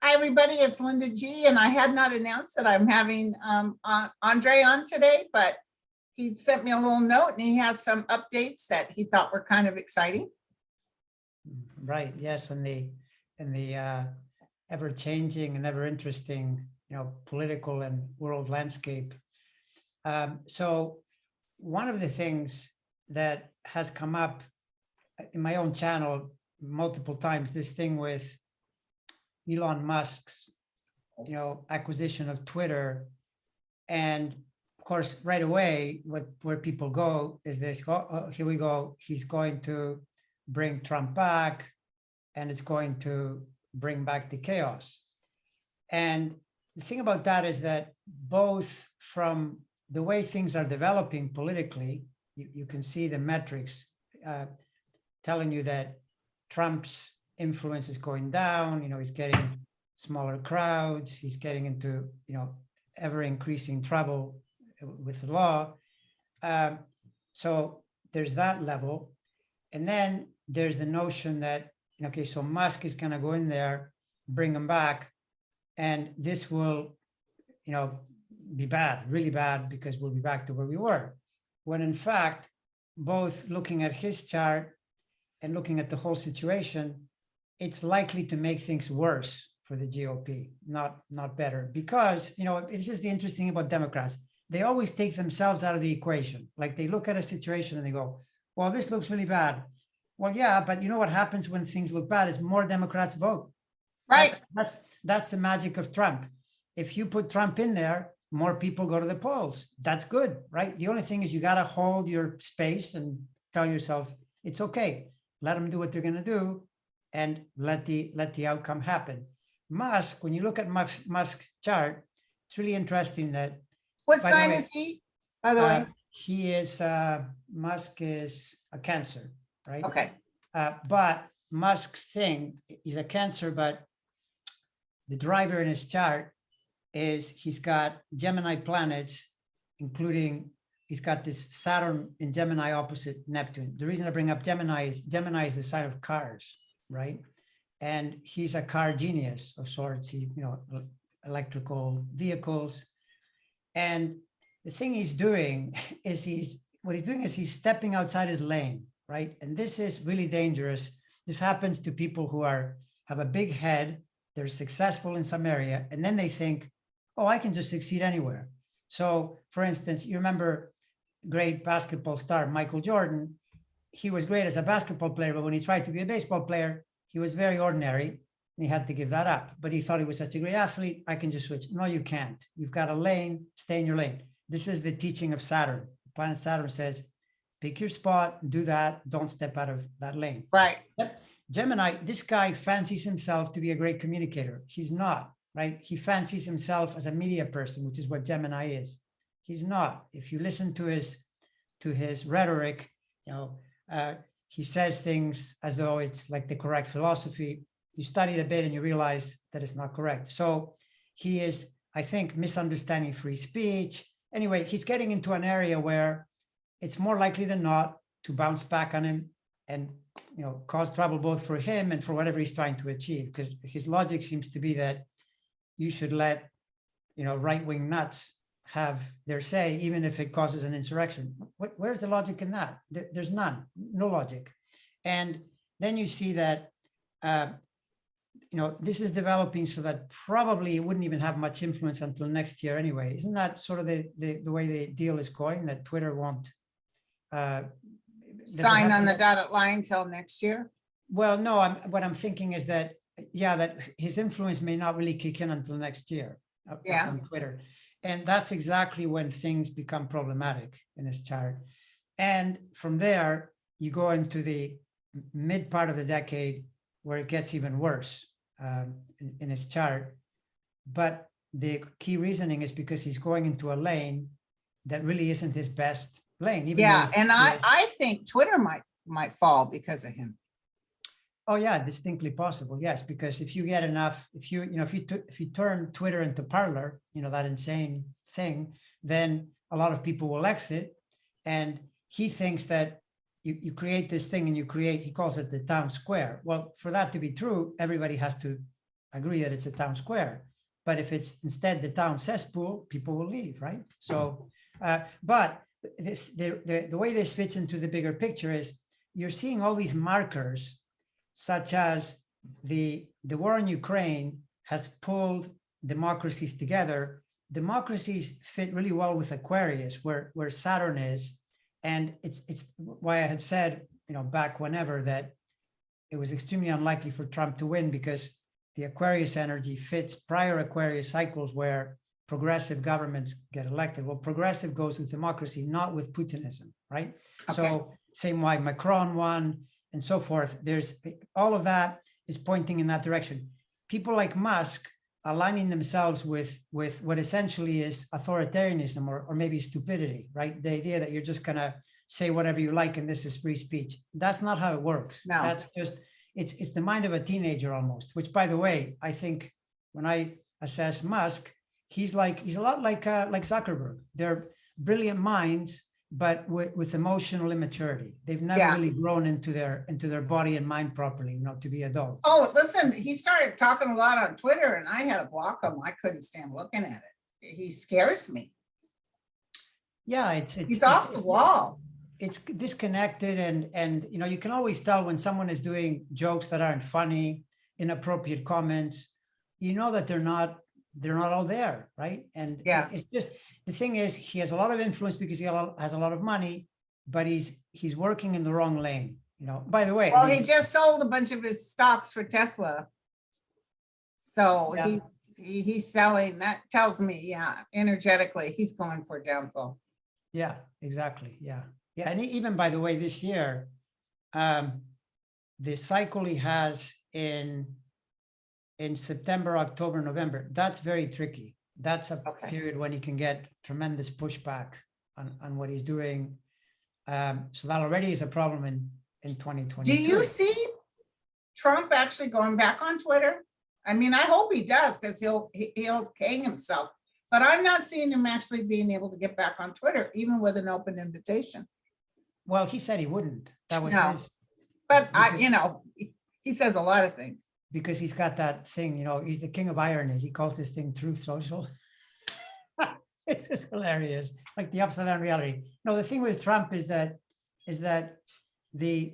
Hi, everybody. It's Linda G. And I had not announced that I'm having Andre on today, but he sent me a little note and he has some updates that he thought were kind of exciting. Right. Yes, and the ever changing and ever interesting, political and world landscape. So one of the things that has come up in my own channel multiple times, this thing with Elon Musk's, acquisition of Twitter. And of course, right away, where people go is this, oh, here we go. He's going to bring Trump back, and it's going to bring back the chaos. And the thing about that is that both from the way things are developing politically, you can see the metrics telling you that Trump's influence is going down. He's getting smaller crowds. He's getting into, ever increasing trouble with the law. So there's that level. And then there's the notion that, okay, so Musk is going to go in there, bring him back, and this will, be bad, really bad, because we'll be back to where we were. When in fact, both looking at his chart and looking at the whole situation, it's likely to make things worse for the GOP, not better. Because, it's just the interesting thing about Democrats. They always take themselves out of the equation. Like they look at a situation and they go, well, this looks really bad. Well, yeah, but you know what happens when things look bad is more Democrats vote. Right. That's the magic of Trump. If you put Trump in there, more people go to the polls. That's good, right? The only thing is you got to hold your space and tell yourself, it's okay. Let them do what they're going to do and let the outcome happen. Musk, when you look at Musk's chart, it's really interesting that. What sign is he, by the way? He is, Musk is a Cancer, right? Okay. But Musk's thing is a Cancer, but the driver in his chart is he's got Gemini planets, including he's got this Saturn in Gemini opposite Neptune. The reason I bring up Gemini is the sign of cars, right? And he's a car genius of sorts. He, electrical vehicles. And the thing he's doing is he's stepping outside his lane, right? And this is really dangerous. This happens to people who have a big head, they're successful in some area, and then they think, oh, I can just succeed anywhere. So for instance, you remember great basketball star Michael Jordan. He was great as a basketball player, but when he tried to be a baseball player, he was very ordinary and he had to give that up. But he thought he was such a great athlete, I can just switch. No, you can't. You've got a lane, stay in your lane. This is the teaching of Saturn. Planet Saturn says, pick your spot, do that, don't step out of that lane. Right. Gemini, this guy fancies himself to be a great communicator. He's not, right? He fancies himself as a media person, which is what Gemini is. He's not. If you listen to his rhetoric, he says things as though it's like the correct philosophy. You study it a bit and you realize that it's not correct. So he is, I think, misunderstanding free speech. Anyway, he's getting into an area where it's more likely than not to bounce back on him and cause trouble both for him and for whatever he's trying to achieve. Because his logic seems to be that you should let right-wing nuts have their say, even if it causes an insurrection. Where's the logic in that? There's none, no logic. And then you see that, this is developing so that probably it wouldn't even have much influence until next year anyway. Isn't that sort of the way the deal is going, that Twitter won't Sign on the dotted line till next year? Well, no, what I'm thinking is that, that his influence may not really kick in until next year on Twitter. And that's exactly when things become problematic in his chart. And from there, you go into the mid part of the decade where it gets even worse in his chart. But the key reasoning is because he's going into a lane that really isn't his best lane. And I think Twitter might fall because of him. Oh yeah, distinctly possible. Yes, because if you get enough, if you turn Twitter into Parler, that insane thing, then a lot of people will exit. And he thinks that you create this thing and he calls it the town square. Well, for that to be true, everybody has to agree that it's a town square. But if it's instead the town cesspool, people will leave, right? So, but the way this fits into the bigger picture is you're seeing all these markers, such as the war in Ukraine has pulled democracies together. Democracies fit really well with Aquarius, where Saturn is, and it's why I had said, back whenever, that it was extremely unlikely for Trump to win, because the Aquarius energy fits prior Aquarius cycles where progressive governments get elected. Well, progressive goes with democracy, not with Putinism, right? Okay. So same why Macron won and so forth. There's all of that is pointing in that direction. People like Musk aligning themselves with what essentially is authoritarianism or maybe stupidity, right? The idea that you're just gonna say whatever you like and this is free speech. That's not how it works. No. That's just, it's the mind of a teenager almost, which, by the way, I think when I assess Musk, he's a lot like Zuckerberg. They're brilliant minds, but with emotional immaturity. They've never really grown into their body and mind properly, to be adults. Oh, listen, he started talking a lot on Twitter and I had to block him. I couldn't stand looking at it. He scares me. Yeah, he's off the wall. It's disconnected, and you can always tell when someone is doing jokes that aren't funny, inappropriate comments, that they're not all there, right? And yeah, it's just, the thing is, he has a lot of influence because he has a lot of money, but he's working in the wrong lane. By the way, well, he just sold a bunch of his stocks for Tesla, so yeah. He's selling. That tells me, energetically, he's going for a downfall. Yeah, exactly. Yeah. And even, by the way, this year, the cycle he has in September, October, November, that's very tricky. That's a period when he can get tremendous pushback on what he's doing. So that already is a problem in 2020. Do you see Trump actually going back on Twitter? I mean, I hope he does, because he'll hang himself. But I'm not seeing him actually being able to get back on Twitter, even with an open invitation. Well, he said he wouldn't. That was his. But he says a lot of things. Because he's got that thing, he's the king of irony. He calls this thing Truth Social. It's just hilarious, like the upside down reality. No, the thing with Trump is that the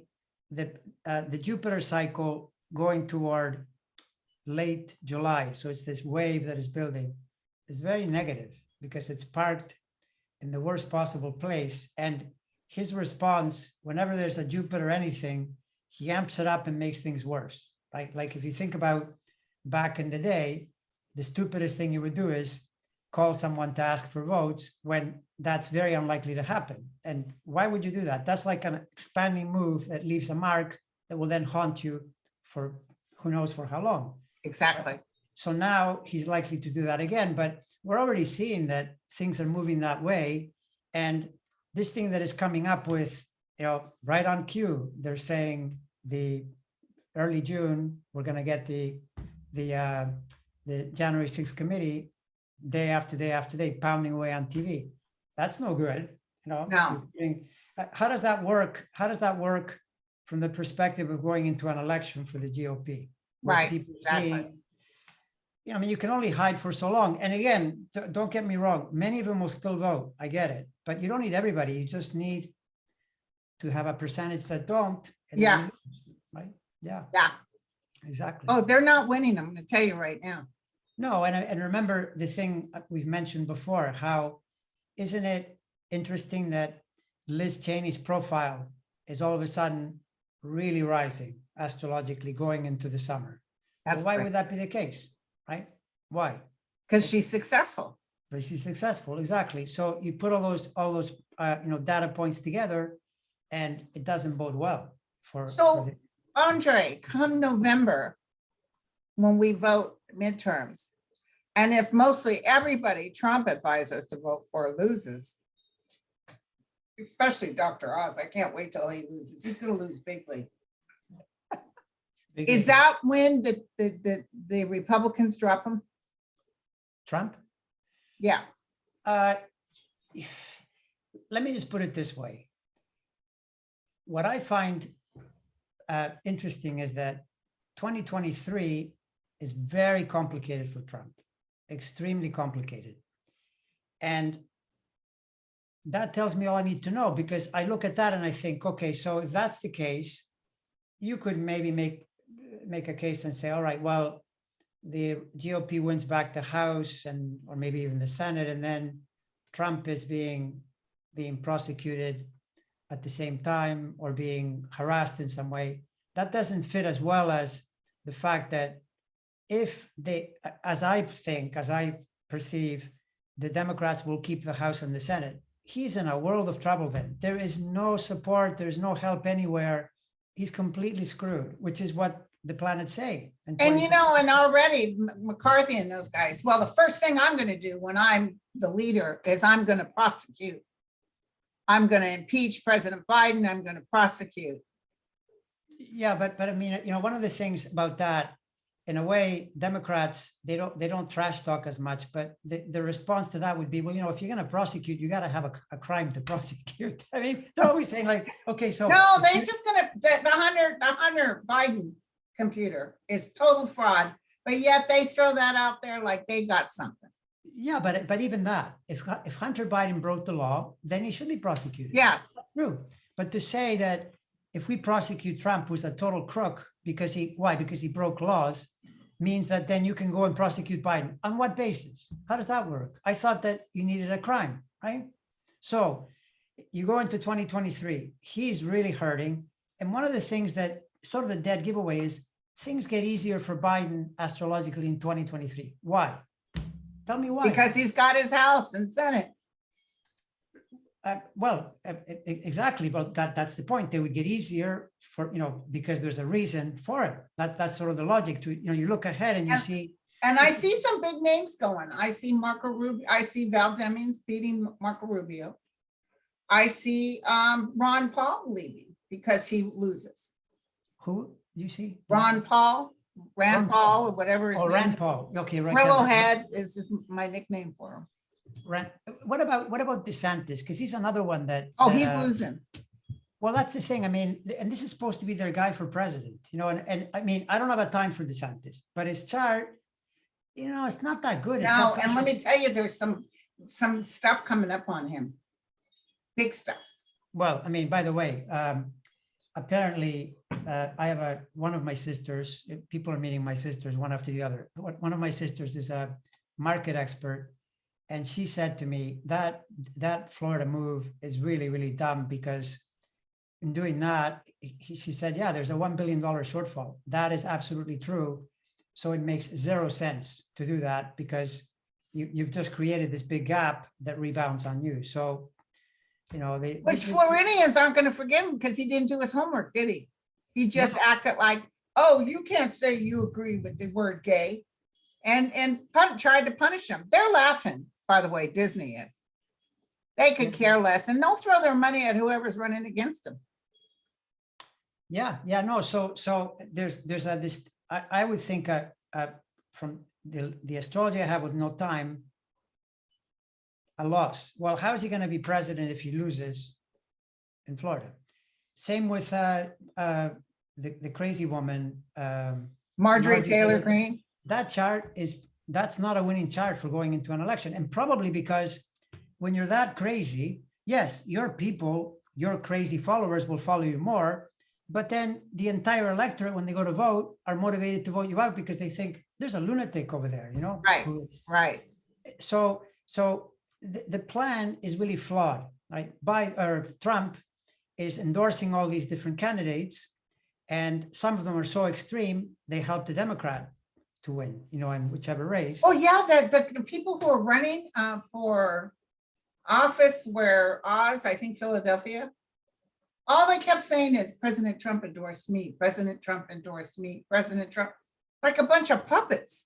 Jupiter cycle going toward late July, so it's this wave that is building, is very negative because it's parked in the worst possible place. And his response, whenever there's a Jupiter anything, he amps it up and makes things worse, right? Like if you think about back in the day, the stupidest thing you would do is call someone to ask for votes when that's very unlikely to happen. And why would you do that? That's like an expanding move that leaves a mark that will then haunt you for who knows for how long. Exactly. So now he's likely to do that again, but we're already seeing that things are moving that way. And this thing that is coming up with, right on cue, they're saying the early June, we're going to get the January 6th committee day after day after day pounding away on TV. That's no good. No. How does that work? How does that work from the perspective of going into an election for the GOP? Right. Exactly. You can only hide for so long. And again, don't get me wrong. Many of them will still vote. I get it. But you don't need everybody. You just need to have a percentage that don't. Yeah. Right? Yeah. Yeah. Exactly. Oh, they're not winning. I'm going to tell you right now. No. And remember the thing we've mentioned before, how isn't it interesting that Liz Cheney's profile is all of a sudden really rising astrologically going into the summer? That's why would that be the case? Right? Why? Because she's successful. But she's successful, exactly. So you put all those data points together, and it doesn't bode well for. So, Andre, come November, when we vote midterms, and if mostly everybody Trump advises to vote for loses, especially Dr. Oz, I can't wait till he loses. He's going to lose bigly. Is that when the Republicans drop him? Trump? Yeah. Let me just put it this way. What I find interesting is that 2023 is very complicated for Trump, extremely complicated. And that tells me all I need to know, because I look at that and I think, okay, so if that's the case, you could maybe make a case and say, all right, well, the GOP wins back the House and or maybe even the Senate, and then Trump is being prosecuted at the same time or being harassed in some way. That doesn't fit as well as the fact that if they, as I perceive, the Democrats will keep the House and the Senate, he's in a world of trouble then. There is no support, there's no help anywhere. He's completely screwed, which is what the planets say. And and already McCarthy and those guys, well, the first thing I'm going to do when I'm the leader is I'm going to prosecute. I'm going to impeach President Biden. I'm going to prosecute. Yeah, but I mean, one of the things about that, in a way, Democrats, they don't trash talk as much, but the response to that would be, well, if you're going to prosecute, you got to have a crime to prosecute. I mean, they're always saying like, okay, so no, they're just going to the Hunter Biden computer is total fraud, but yet they throw that out there like they got something. Yeah, but even that, if Hunter Biden broke the law, then he should be prosecuted. Yes, that's true. But to say that if we prosecute Trump, who's a total crook because he broke laws, means that then you can go and prosecute Biden. On what basis? How does that work? I thought that you needed a crime, right? So you go into 2023, he's really hurting. And one of the things that sort of the dead giveaway is things get easier for Biden astrologically in 2023. Why? Tell me why. Because he's got his House and Senate. Exactly. But that's the point. They would get easier for, because there's a reason for it. That's sort of the logic to, you look ahead and you see. And I see some big names going. I see Marco Rubio. I see Val Demings beating Marco Rubio. I see Ron Paul leaving because he loses. Who you see? Rand Paul, or whatever his name. Rand Paul. Okay, right. Brillohead is just my nickname for him. What about DeSantis? Because he's another one that. Oh, he's losing. Well, that's the thing. I mean, and this is supposed to be their guy for president, and I mean, I don't have a time for DeSantis, but his chart, it's not that good. No, and let me tell you, there's some stuff coming up on him. Big stuff. Well, I mean, by the way, apparently, I have one of my sisters. People are meeting my sisters one after the other. One of my sisters is a market expert, and she said to me that Florida move is really, really dumb because in doing that, she said, yeah, there's a $1 billion shortfall. That is absolutely true. So it makes 0 sense to do that because you've just created this big gap that rebounds on you. So, which Floridians aren't going to forgive him because he didn't do his homework, did he? He just acted like, oh, you can't say you agree with the word gay, and tried to punish him. They're laughing, by the way, Disney is. They could care less, and they'll throw their money at whoever's running against them. Yeah, no. So there's this. I would think from the astrology I have with no time, a loss. Well, how is he going to be president if he loses in Florida? Same with the crazy woman, Marjorie Taylor Greene. That chart that's not a winning chart for going into an election, and probably because when you're that crazy, yes, your people, your crazy followers will follow you more, but then the entire electorate, when they go to vote, are motivated to vote you out because they think there's a lunatic over there, Right. So the plan is really flawed, right? Trump is endorsing all these different candidates, and some of them are so extreme, they help the Democrat to win, in whichever race. Oh yeah, the people who are running for office where Oz, I think Philadelphia, all they kept saying is President Trump endorsed me, President Trump endorsed me, President Trump, like a bunch of puppets.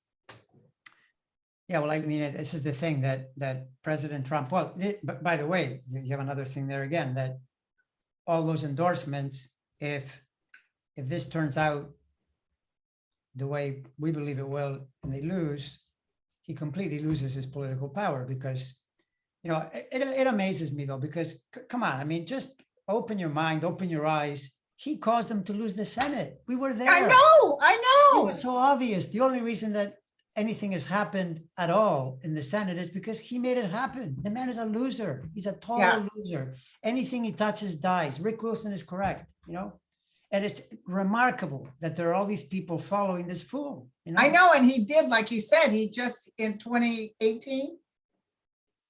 Yeah, well, I mean, this is the thing that President Trump, but by the way, you have another thing there again, that all those endorsements, if this turns out the way we believe it will, and they lose, he completely loses his political power because, it amazes me though, because come on, I mean, just open your mind, open your eyes. he caused them to lose the Senate. We were there. I know, I It know. was so obvious. The only reason that anything has happened at all in the Senate is because he made it happen. The man is a loser. He's a total Yeah. loser. Anything he touches dies. Rick Wilson is correct, you know? And it's remarkable that there are all these people following this fool, you know? I know, and he did, like you said, he just in 2018,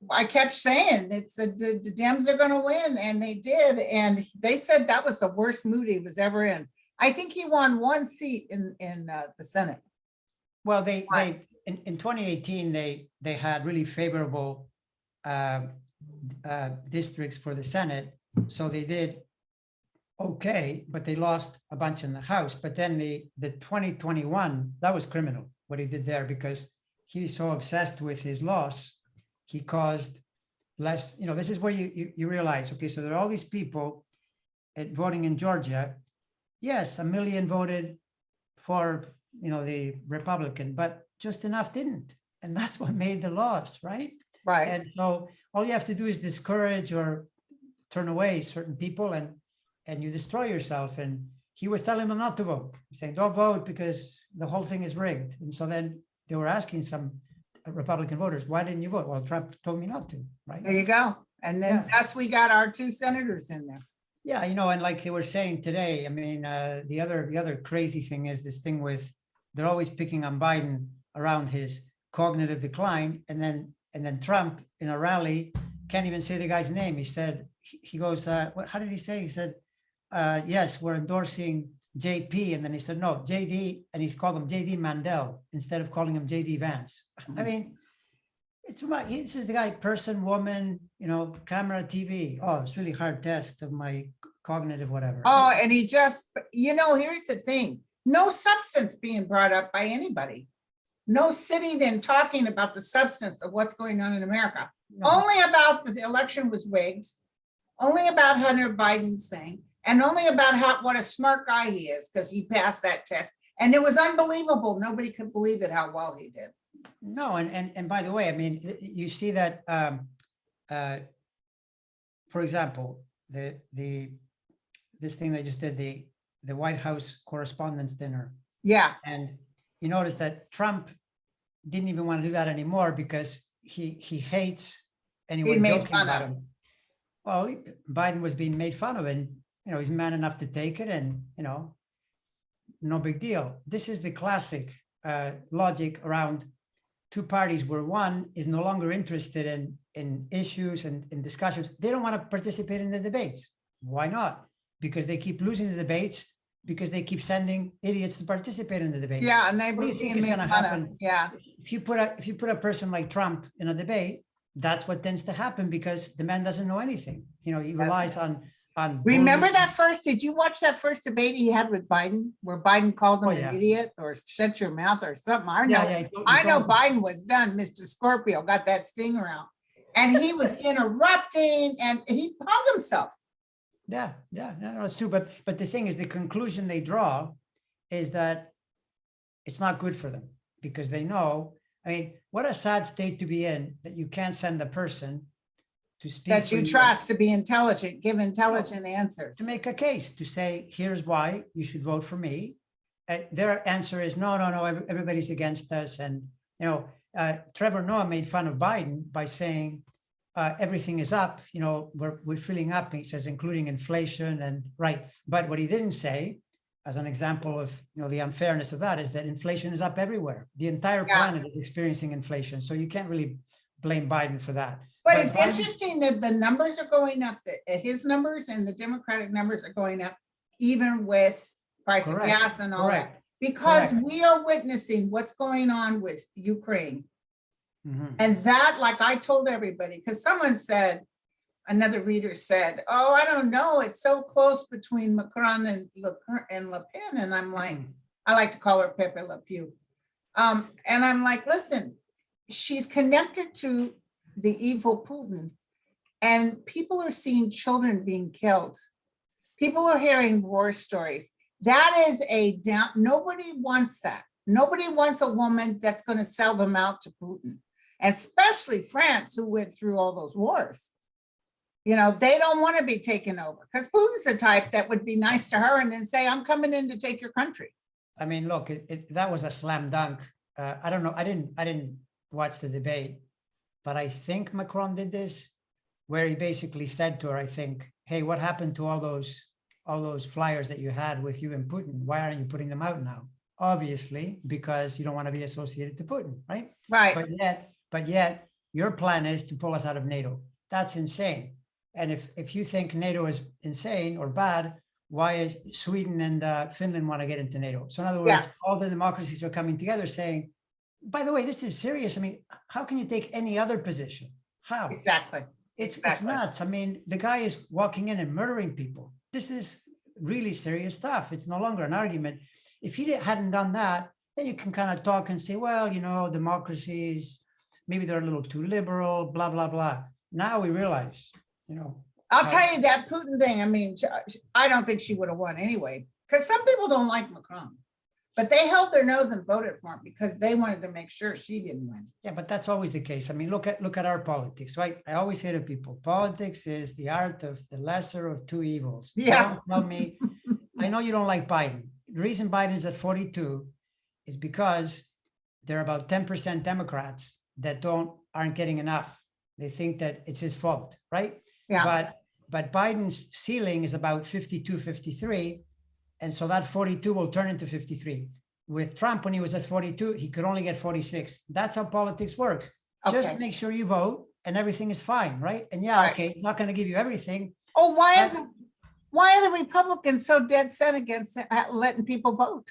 I kept saying it's the Dems are going to win, and they did. And they said that was the worst mood he was ever in. I think he won one seat in the Senate. Well, in 2018, they had really favorable districts for the Senate. So they did okay, but they lost a bunch in the House. But then the 2021, that was criminal, what he did there, because he's so obsessed with his loss, he caused less, you know, this is where you realize, okay, so there are all these people voting in Georgia. Yes, 1 million voted for, you know, the Republican, but just enough didn't. And that's what made the loss, right? Right. And so all you have to do is discourage or turn away certain people, and you destroy yourself. And he was telling them not to vote. He's saying, don't vote because the whole thing is rigged. And so then they were asking some Republican voters, why didn't you vote? Well, Trump told me not to, right? There you go. And then thus we got our 2 senators in there. Yeah, you know, and like they were saying today, I mean, the other crazy thing is this thing with, they're always picking on Biden around his cognitive decline, and then Trump in a rally can't even say the guy's name. He said, he goes, how did he say? He said, yes, we're endorsing JP, and then he said, no, JD, and he's called him JD Mandel instead of calling him JD Vance. I mean, it's right. This is the guy, person, woman, you know, camera, TV. Oh, it's really hard test of my cognitive, whatever. Oh, and he just, you know, here's the thing. No substance being brought up by anybody. No sitting and talking about the substance of what's going on in America. No. Only about the election was rigged. Only about Hunter Biden's thing. And only about what a smart guy he is, because he passed that test. And it was unbelievable. Nobody could believe it, how well he did. No, and by the way, I mean, you see that, for example, this thing they just did, the White House Correspondents' Dinner. Yeah. And you notice that Trump didn't even want to do that anymore because he hates anyone made joking fun about of. him. Well, Biden was being made fun of, and you know, he's man enough to take it, and you know, no big deal. This is the classic logic around two parties where one is no longer interested in issues and in discussions. They don't want to participate in the debates. Why not? Because they keep losing the debates, because they keep sending idiots to participate in the debates. Yeah, and they What do were you think being is made gonna fun of. happen? Yeah. If you put a person like Trump in a debate, that's what tends to happen, because the man doesn't know anything. You know, he relies on. Remember bullying. that first, did you watch that first debate he had with Biden, where Biden called him Oh, an yeah. idiot or shut your mouth or something? I know, Yeah, he I know told him. Biden was done. Mr. Scorpio got that stinger out. And he was interrupting and he hung himself. Yeah, no, it's true. But the thing is, the conclusion they draw is that it's not good for them, because they know, I mean, what a sad state to be in, that you can't send a person to speak That for you trust to be intelligent, give intelligent answers. to make a case, to say, here's why you should vote for me. Their answer is, no, everybody's against us. And, you know, Trevor Noah made fun of Biden by saying, everything is up, you know, we're filling up, he says, including inflation, and right. But what he didn't say, as an example of, you know, the unfairness of that, is that inflation is up everywhere. The entire planet is experiencing inflation. So you can't really blame Biden for that. But it's interesting that the numbers are going up, his numbers and the Democratic numbers are going up, even with price of gas and all that, because we are witnessing what's going on with Ukraine. And that, like I told everybody, because someone said, another reader said, oh, I don't know, it's so close between Macron and Le Pen. And I'm like, I like to call her Pepe Le Pew. And I'm like, listen, she's connected to the evil Putin, and people are seeing children being killed. People are hearing war stories. That is nobody wants that. Nobody wants a woman that's going to sell them out to Putin, especially France, who went through all those wars. they don't want to be taken over because Putin's the type that would be nice to her and then say, I'm coming in to take your country. I mean, look, that was a slam dunk. I don't know. I didn't watch the debate, but I think Macron did this, where he basically said to her, I think, hey, what happened to all those flyers that you had with you and Putin? Why aren't you putting them out now? Obviously, because you don't want to be associated to Putin, right? Right. But yet your plan is to pull us out of NATO. That's insane. And if you think NATO is insane or bad, why is Sweden and Finland want to get into NATO? So in other words, Yes. all the democracies are coming together saying, by the way, this is serious. I mean, how can you take any other position? How? Exactly. It's nuts. I mean, the guy is walking in and murdering people. This is really serious stuff. It's no longer an argument. If he hadn't done that, then you can kind of talk and say, well, democracies, maybe they're a little too liberal, blah, blah, blah. Now we realize, I'll tell you that Putin thing. I mean, I don't think she would have won anyway, because some people don't like Macron, but they held their nose and voted for him because they wanted to make sure she didn't win. Yeah, but that's always the case. I mean, look at our politics, right? I always say to people, politics is the art of the lesser of two evils. Yeah. Don't tell me, I know you don't like Biden. The reason Biden is at 42 is because there are about 10% Democrats that aren't getting enough. They think that it's his fault, right? Yeah. But Biden's ceiling is about 52, 53. And so that 42 will turn into 53. With Trump, when he was at 42, he could only get 46. That's how politics works. Okay. Just make sure you vote and everything is fine, right? And Right. okay, it's not going to give you everything. Oh, why are the Republicans so dead set against letting people vote?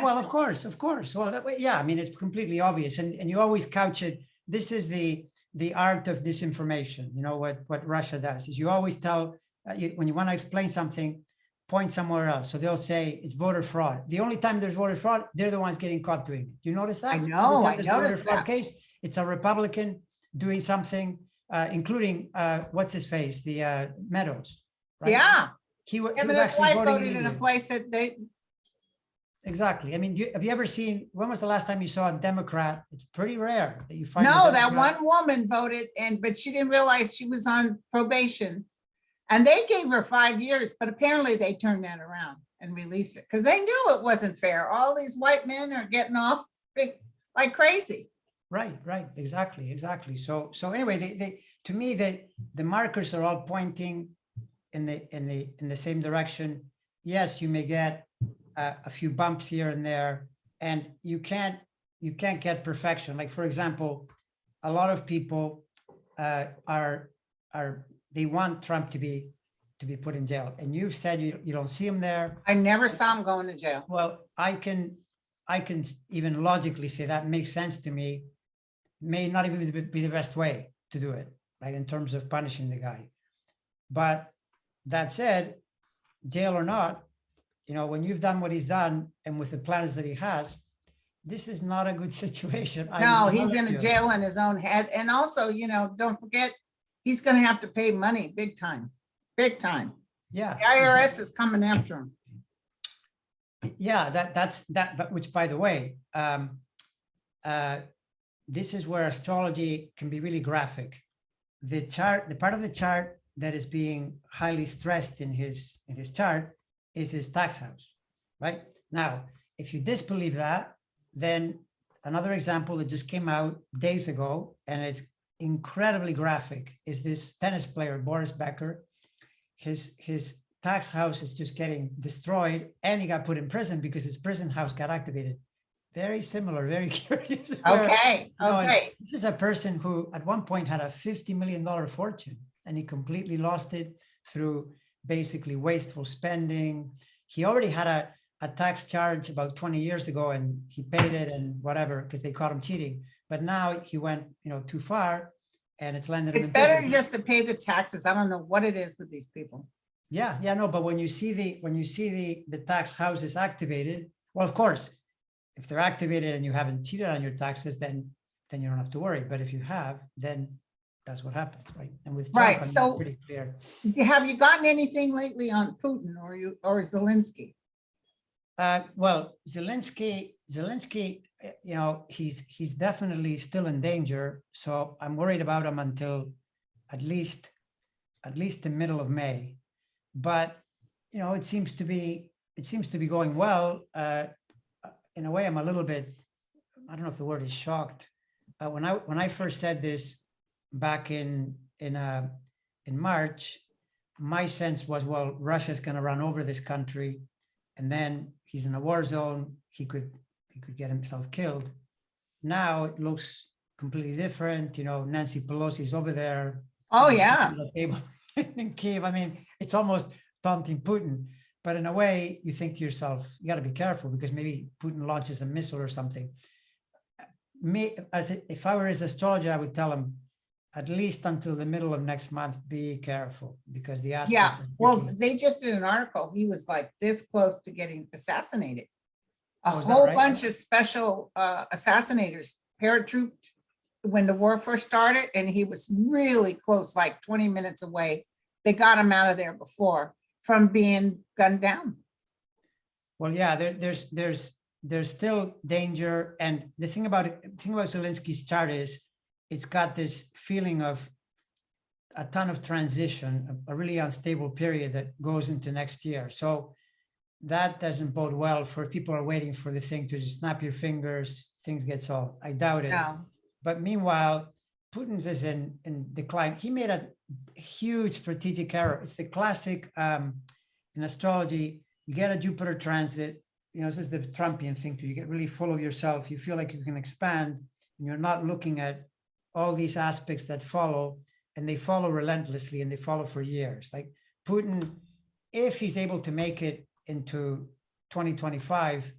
Well, of course. Well, yeah, I mean, it's completely obvious. And you always couch it. This is the art of disinformation. What Russia does is you always tell, when you want to explain something, point somewhere else. So they'll say it's voter fraud. The only time there's voter fraud, they're the ones getting caught doing it. Do you notice that? I know, I Every time there's a voter noticed fraud that. case, it's a Republican doing something, including what's his face, the Meadows. Right? Yeah. He Him was and his actually wife voting voted in a illegally. place that they, Exactly. I mean, have you ever seen, when was the last time you saw a Democrat? It's pretty rare that you find. a no, that Democrat- one woman voted but she didn't realize she was on probation. And they gave her 5 years, but apparently they turned that around and released it because they knew it wasn't fair. All these white men are getting off like crazy. Right. Exactly. So anyway, they to me, the markers are all pointing in the same direction. Yes, you may get a few bumps here and there, and you can't get perfection. Like, for example, a lot of people they want Trump to be put in jail, and you've said you don't see him there. I never saw him going to jail. Well, I can even logically say that makes sense to me. May not even be the best way to do it, right? In terms of punishing the guy. But that said, jail or not, when you've done what he's done and with the plans that he has, this is not a good situation. No, he's in a jail in his own head. And also, don't forget, he's going to have to pay money big time. Yeah. The IRS is coming after him. Yeah, that's but which, by the way, this is where astrology can be really graphic. The part of the chart that is being highly stressed in his chart is his tax house, right? Now, if you disbelieve that, then another example that just came out days ago, and it's incredibly graphic, is this tennis player, Boris Becker. His tax house is just getting destroyed, and he got put in prison because his prison house got activated. Very similar, very curious. Okay. This is a person who at one point had a $50 million fortune, and he completely lost it through basically wasteful spending. He already had a tax charge about 20 years ago, and he paid it and whatever, because they caught him cheating. But now he went, too far, and it's landed. It's better just to pay the taxes. I don't know what it is with these people. Yeah, no, but when you see the tax house is activated, well, of course, if they're activated and you haven't cheated on your taxes, then you don't have to worry. But if you have, then that's what happens, right? And with Trump, Right, I mean, so- it's pretty clear. Have you gotten anything lately on Putin or Zelensky? Well, Zelensky, he's definitely still in danger. So I'm worried about him until at least at least the middle of May. But, it seems to be going well. In a way, I'm a little bit, I don't know if the word is shocked. When I first said this back in March, my sense was, well, Russia's going to run over this country, and then he's in a war zone. He could get himself killed. Now it looks completely different. Nancy Pelosi's over there. Oh, yeah. The table in Kiev. I mean, it's almost taunting Putin. But in a way, you think to yourself, you got to be careful, because maybe Putin launches a missile or something. If I were his astrologer, I would tell him, at least until the middle of next month, be careful, because the aspects. Yeah, well, they just did an article. He was like this close to getting assassinated. A Oh, is that whole right? bunch of special assassinators paratrooped when the war first started, and he was really close, like 20 minutes away. They got him out of there before from being gunned down. Well, yeah, there's still danger. And the thing about Zelensky's chart is it's got this feeling of a ton of transition, a really unstable period that goes into next year. So that doesn't bode well for people who are waiting for the thing to just snap your fingers, things get solved. I doubt it. No. But meanwhile, Putin's is in decline. He made a huge strategic error. It's the classic in astrology. You get a Jupiter transit, this is the Trumpian thing too. You get really full of yourself. You feel like you can expand, and you're not looking at all these aspects that follow, and they follow relentlessly, and they follow for years. Like Putin, if he's able to make it into 2025,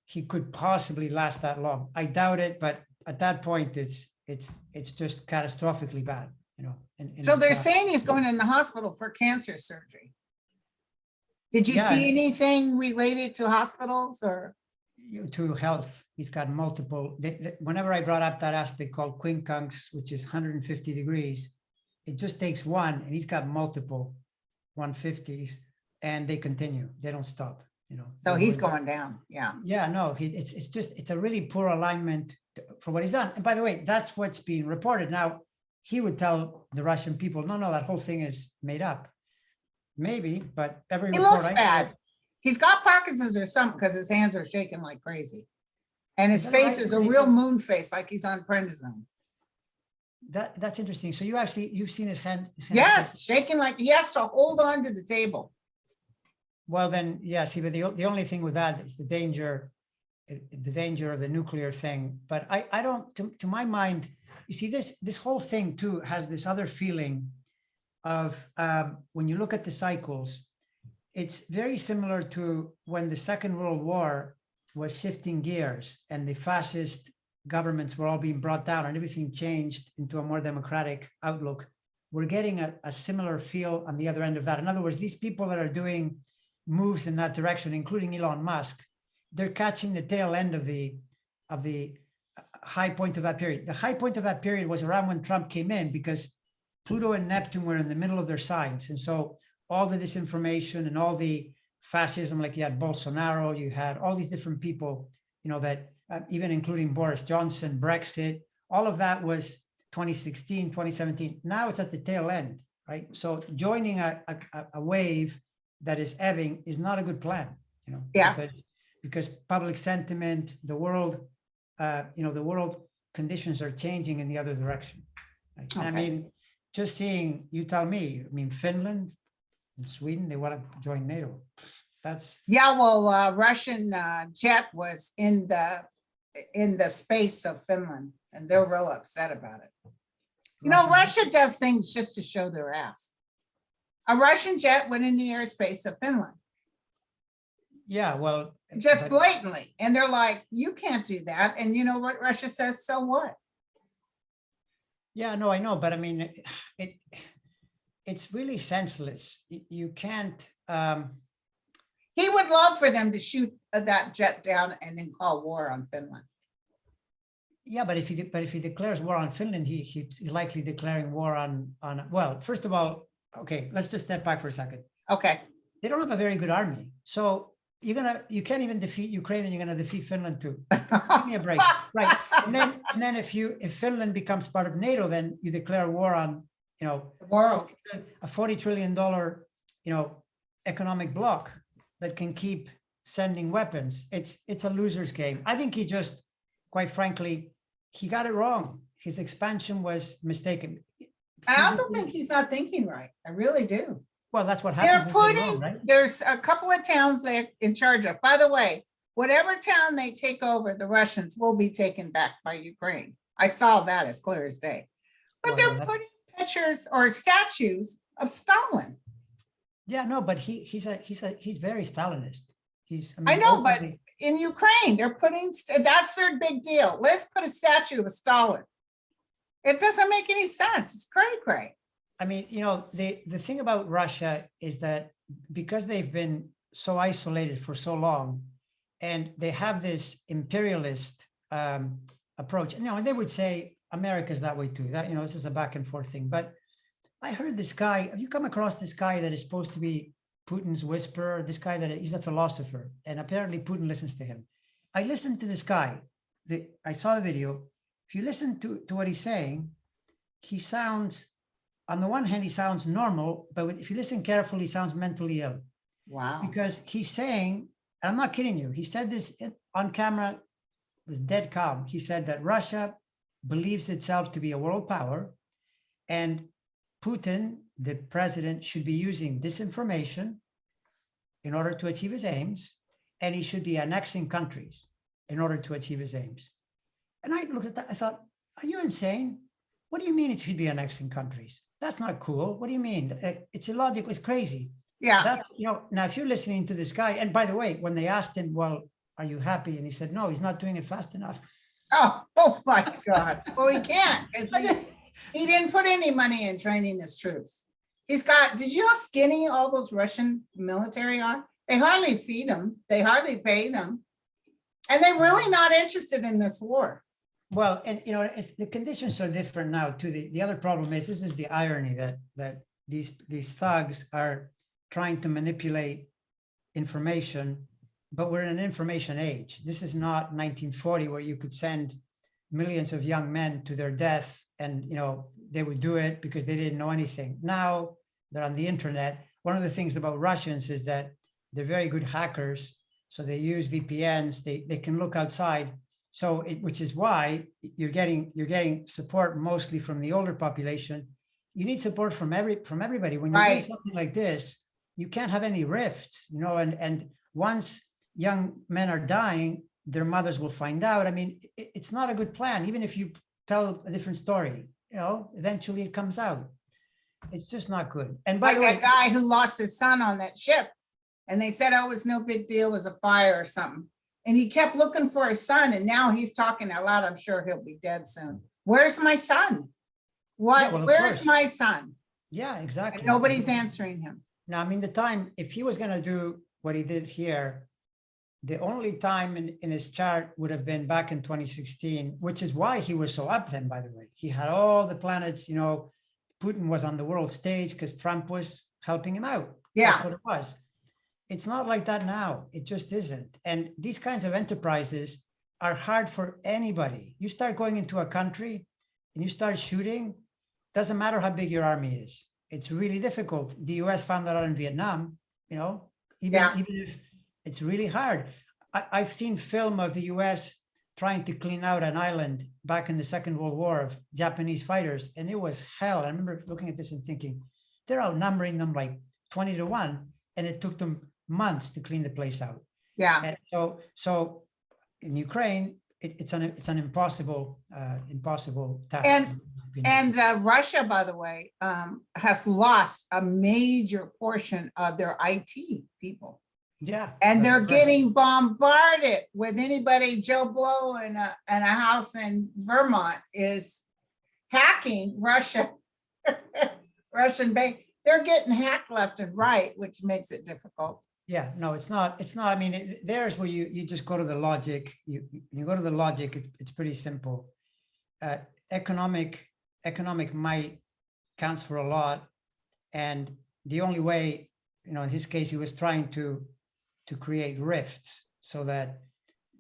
he could possibly last that long. I doubt it, but at that point, it's just catastrophically bad, So they're saying he's going in the hospital for cancer surgery. Did you see anything related to hospitals or? To health? He's got multiple. Whenever I brought up that aspect called quincunx, which is 150 degrees, it just takes one, and he's got multiple 150s, and they continue. They don't stop. So he's going down. Yeah. Yeah. No. It's a really poor alignment for what he's done. And by the way, that's what's being reported now. He would tell the Russian people, no, that whole thing is made up. Maybe, but He looks bad. He's got Parkinson's or something, because his hands are shaking like crazy. And his face is a real moon face, like he's on prednisone. That's interesting. So you've seen his hand? Yes, shaking like he has to hold on to the table. Well, then, yeah, see, but the only thing with that is the danger of the nuclear thing. But I don't, to my mind, you see, this whole thing too has this other feeling of when you look at the cycles, it's very similar to when the Second World War was shifting gears and the fascist governments were all being brought down and everything changed into a more democratic outlook. We're getting a similar feel on the other end of that. In other words, these people that are doing moves in that direction, including Elon Musk, they're catching the tail end of the high point of that period. The high point of that period was around when Trump came in, because Pluto and Neptune were in the middle of their signs. And so all the disinformation and all the fascism, like you had Bolsonaro, you had all these different people, that even including Boris Johnson, Brexit, all of that was 2016, 2017. Now it's at the tail end, right? So joining a wave that is ebbing is not a good plan, Yeah. because public sentiment, the world conditions are changing in the other direction. Right? Okay. And I mean, just seeing, you tell me, Finland and Sweden, they want to join NATO. Yeah, well, Russian jet was in the space of Finland, and they're real upset about it. Russia does things just to show their ass. A Russian jet went in the airspace of Finland. Yeah, well, just blatantly, and they're like, you can't do that. And you know what Russia says? So what? Yeah, no, I know, but I mean, it's really senseless. You can't. He would love for them to shoot that jet down and then call war on Finland. Yeah, but if he declares war on Finland, he's likely declaring war on. Well, first of all, okay, let's just step back for a second. Okay. They don't have a very good army, so you can't even defeat Ukraine, and you're gonna defeat Finland too. Give me a break, right? And then if Finland becomes part of NATO, then you declare war on you know, The world. a $40 trillion, economic bloc that can keep sending weapons. It's a loser's game. I think he just, quite frankly, he got it wrong. His expansion was mistaken. I also think he's not thinking right. I really do. Well, that's what They're happens when you get it wrong, putting, right? there's a couple of towns they're in charge of. By the way, whatever town they take over, the Russians will be taken back by Ukraine. I saw that as clear as day. But Well, they're that's- putting pictures or statues of Stalin. Yeah, no, but he's very Stalinist. I know, but openly- in Ukraine, they're putting, that's their big deal. Let's put a statue of Stalin. It doesn't make any sense. It's cray cray. I mean, the thing about Russia is that because they've been so isolated for so long, and they have this imperialist approach. And they would say America's that way too. That this is a back and forth thing. But I heard this guy. Have you come across this guy that is supposed to be Putin's whisperer? This guy he's a philosopher, and apparently Putin listens to him. I listened to this guy. I saw the video. If you listen to what he's saying, he sounds, on the one hand, he sounds normal, but if you listen carefully, he sounds mentally ill. Wow. Because he's saying, and I'm not kidding you, he said this on camera with dead calm. He said that Russia believes itself to be a world power, and Putin, the president, should be using disinformation in order to achieve his aims, and he should be annexing countries in order to achieve his aims. And I looked at that, I thought, are you insane? What do you mean it should be annexing countries? That's not cool. What do you mean? It's illogical, it's crazy. Yeah. That's, now if you're listening to this guy, and by the way, when they asked him, well, are you happy? And he said, no, he's not doing it fast enough. Oh my God. Well, he can't, because he didn't put any money in training his troops. He's got, did you know how skinny all those Russian military are? They hardly feed them. They hardly pay them. And they're really not interested in this war. Well, and it's the conditions are different now too. The other problem is, this is the irony that these thugs are trying to manipulate information, but we're in an information age. This is not 1940 where you could send millions of young men to their death and they would do it because they didn't know anything. Now they're on the internet. One of the things about Russians is that they're very good hackers. So they use VPNs, they can look outside. So which is why you're getting support mostly from the older population. You need support from everybody. When you're doing something like this, you can't have any rifts, and once young men are dying, their mothers will find out. I mean, it's not a good plan. Even if you tell a different story, eventually it comes out. It's just not good. And by Like the way, that guy who lost his son on that ship. And they said, oh, it was no big deal, it was a fire or something. And he kept looking for his son, and now he's talking out loud. I'm sure he'll be dead soon. Where's my son? What? Yeah, well, of Where's course. my son? yeah, exactly. And nobody's answering him. Now, I mean, if he was going to do what he did here, the only time in his chart would have been back in 2016, which is why he was so up then, by the way. He had all the planets, Putin was on the world stage because Trump was helping him out. Yeah. That's what it was. It's not like that now. It just isn't. And these kinds of enterprises are hard for anybody. You start going into a country and you start shooting, doesn't matter how big your army is. It's really difficult. The US found that out in Vietnam, even if it's really hard. I've seen film of the US trying to clean out an island back in the Second World War of Japanese fighters, and it was hell. I remember looking at this and thinking, they're outnumbering them like 20-1, and it took them months to clean the place out. Yeah. And so in Ukraine, it's an impossible task. And Russia, by the way, has lost a major portion of their IT people. Yeah. And they're that's right. getting bombarded with anybody. Joe Blow in a house in Vermont is hacking Russia, Russian bank. They're getting hacked left and right, which makes it difficult. Yeah, no, it's not. I mean, there's where you just go to the logic. You go to the logic. It's pretty simple. Economic might counts for a lot, and the only way, in his case, he was trying to create rifts so that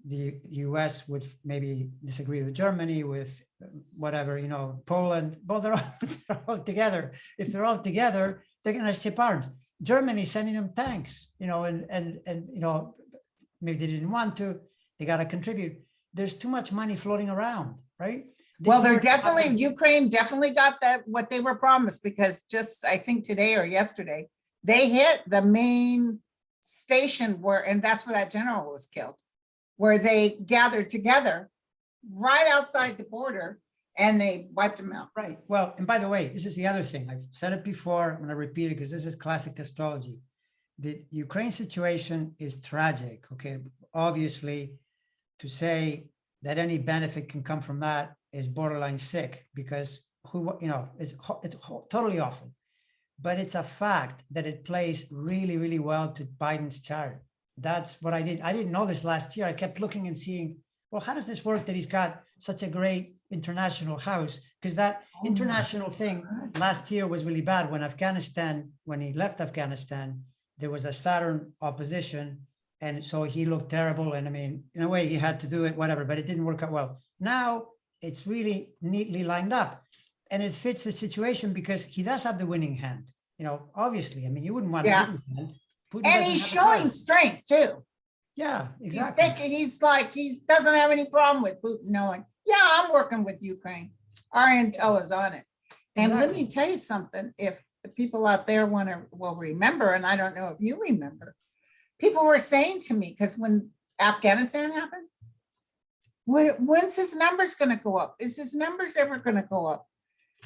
the US would maybe disagree with Germany, with whatever, Poland. Well, they're all together. If they're all together, they're going to ship arms. Germany sending them tanks, and maybe they didn't want to. They got to contribute. There's too much money floating around, right? Well, they're definitely, Ukraine definitely got what they were promised, because just, I think today or yesterday, they hit the main station and that's where that general was killed, where they gathered together right outside the border and they wiped them out. Right. Well, and by the way, this is the other thing. I've said it before. I'm going to repeat it because this is classic astrology. The Ukraine situation is tragic. Okay. Obviously, to say that any benefit can come from that is borderline sick, because it's totally awful. But it's a fact that it plays really, really well to Biden's chart. That's what I did. I didn't know this last year. I kept looking and seeing, well, how does this work that he's got such a great international house? Because that international thing last year was really bad. When he left Afghanistan, there was a Saturn opposition. And so he looked terrible. And I mean, in a way, he had to do it, whatever, but it didn't work out well. Now it's really neatly lined up. And it fits the situation because he does have the winning hand. Obviously, I mean, you wouldn't want to hand. Putin and he's showing strength too. Yeah, exactly. He's like, he doesn't have any problem with Putin knowing, yeah, I'm working with Ukraine. Our intel is on it. And let me tell you something, if the people out there will remember, and I don't know if you remember, people were saying to me, because when Afghanistan happened, when's his numbers going to go up? Is his numbers ever going to go up?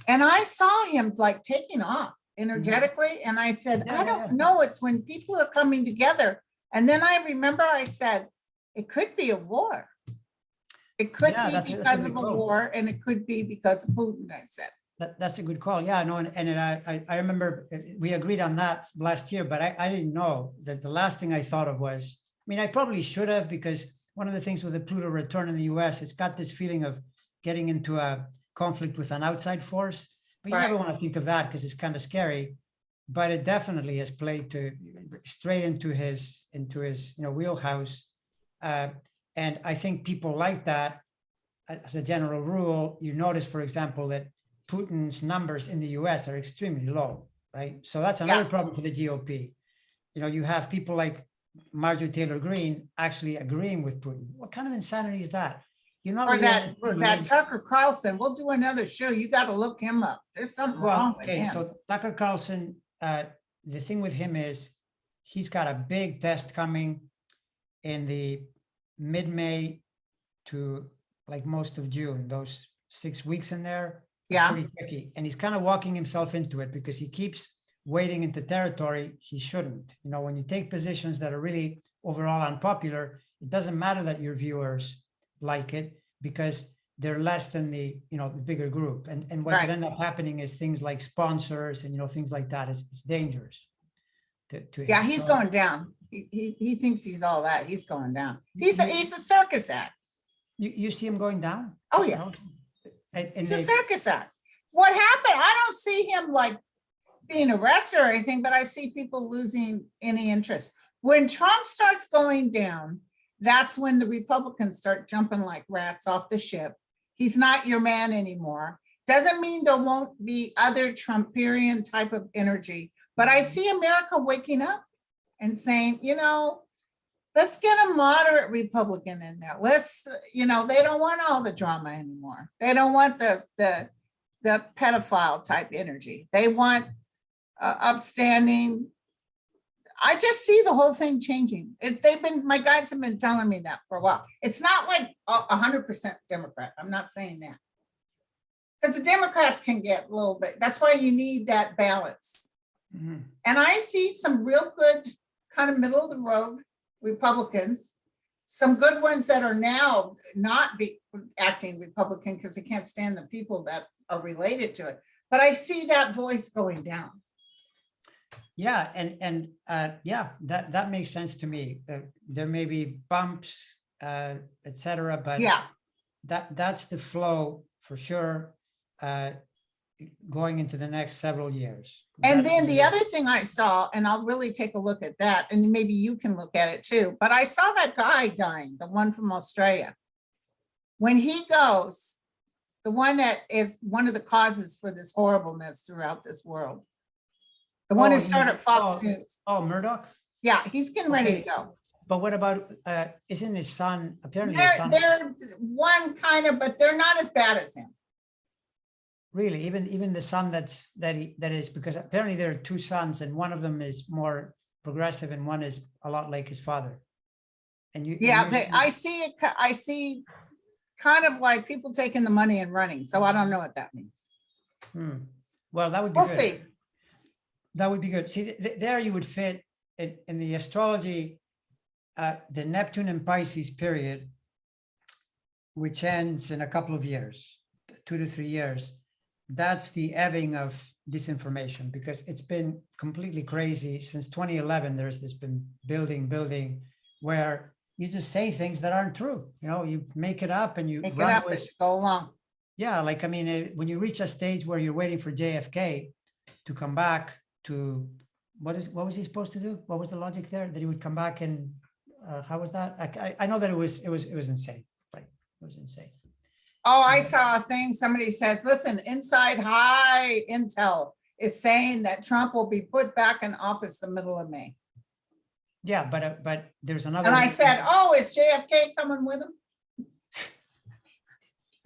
And I saw him like taking off energetically. And I said, I don't know. It's when people are coming together. And then I remember I said, it could be a war. It could be because of a war, and it could be because of Putin, I said. That's a good call. Yeah, no, and I remember we agreed on that last year, but I didn't know that the last thing I thought of was, I mean, I probably should have, because one of the things with the Pluto return in the US, it's got this feeling of getting into a conflict with an outside force, but you never want to think of that because it's kind of scary. But it definitely has played straight into his wheelhouse, and I think people like that. As a general rule, you notice, for example, that Putin's numbers in the US are extremely low, right? So that's another problem for the GOP. You have people like Marjorie Taylor Greene actually agreeing with Putin. What kind of insanity is that? You're not or that Tucker Carlson. We'll do another show. You got to look him up. There's something wrong with him. So Tucker Carlson, the thing with him is he's got a big test coming in the mid-May to like most of June. Those 6 weeks in there. Yeah. Pretty tricky. And he's kind of walking himself into it because he keeps wading into territory he shouldn't. When you take positions that are really overall unpopular, it doesn't matter that your viewers like it because they're less than the bigger group. And what could end up happening is things like sponsors and things like that. It's dangerous. Yeah, he's going down. He thinks he's all that. He's going down. He's a circus act. You see him going down? Oh yeah. It's a circus act. What happened? I don't see him like being arrested or anything, but I see people losing any interest. When Trump starts going down, that's when the Republicans start jumping like rats off the ship. He's not your man anymore. Doesn't mean there won't be other Trumperian type of energy, but I see America waking up and saying, let's get a moderate Republican in there. Let's, they don't want all the drama anymore. They don't want the pedophile type energy. They want upstanding. I just see the whole thing changing. My guys have been telling me that for a while. It's not like 100% Democrat. I'm not saying that. Because the Democrats can get a little bit, that's why you need that balance. Mm-hmm. And I see some real good kind of middle of the road Republicans, some good ones that are now not acting Republican because they can't stand the people that are related to it. But I see that voice going down. Yeah, and that makes sense to me. There may be bumps, etc., but that's the flow for sure going into the next several years. And That then is the weird. other thing I saw, and I'll really take a look at that, and maybe you can look at it too, but I saw that guy dying, the one from Australia. When he goes, the one that is one of the causes for this horribleness throughout this world. The one Oh, who you started mean- Fox oh, News. Oh, Murdoch? Yeah, he's getting ready to Okay. go. But what about, isn't his son, apparently his son, They're one kind of, but they're not as bad as him. really, even the son that is, because apparently there are two sons and one of them is more progressive and one is a lot like his father. And you. Yeah, you- I see it, I see kind of like people taking the money and running, so I don't know what that means. Well, that would be We'll good. see. That would be good. See, there you would fit in the astrology, the Neptune and Pisces period, which ends in a couple of years, 2 to 3 years. That's the ebbing of disinformation, because it's been completely crazy since 2011. There's this been building where you just say things that aren't true. You know, you make it up and you Make it run up with. as you go along. Yeah, like, I mean, when you reach a stage where you're waiting for JFK to come back to, what was he supposed to do? What was the logic there? That he would come back and, how was that? I know that it was insane, right? It was insane. Oh, I saw a thing, somebody says, listen, inside high intel is saying that Trump will be put back in office the middle of May. Yeah, but there's another. And I said, oh, is JFK coming with him?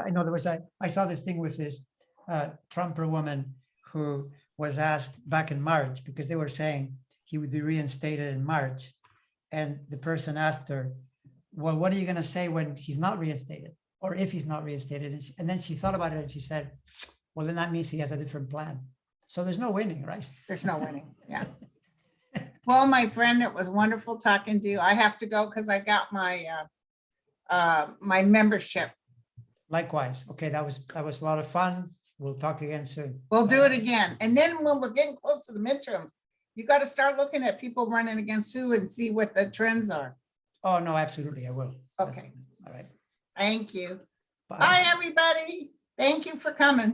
I know I saw this thing with this Trumper woman who was asked back in March, because they were saying he would be reinstated in March. And the person asked her, well, what are you going to say when he's not reinstated, or if he's not reinstated? And then she thought about it and she said, well, then that means he has a different plan. So there's no winning, right? There's no winning. Yeah. Well, my friend, it was wonderful talking to you. I have to go because I got my my membership. Likewise. Okay, that was a lot of fun. We'll talk again soon. We'll do it again. And then when we're getting close to the midterms, you got to start looking at people running against who and see what the trends are. Oh, no, absolutely. I will. Okay. All right. Thank you. Bye. Bye, everybody. Thank you for coming.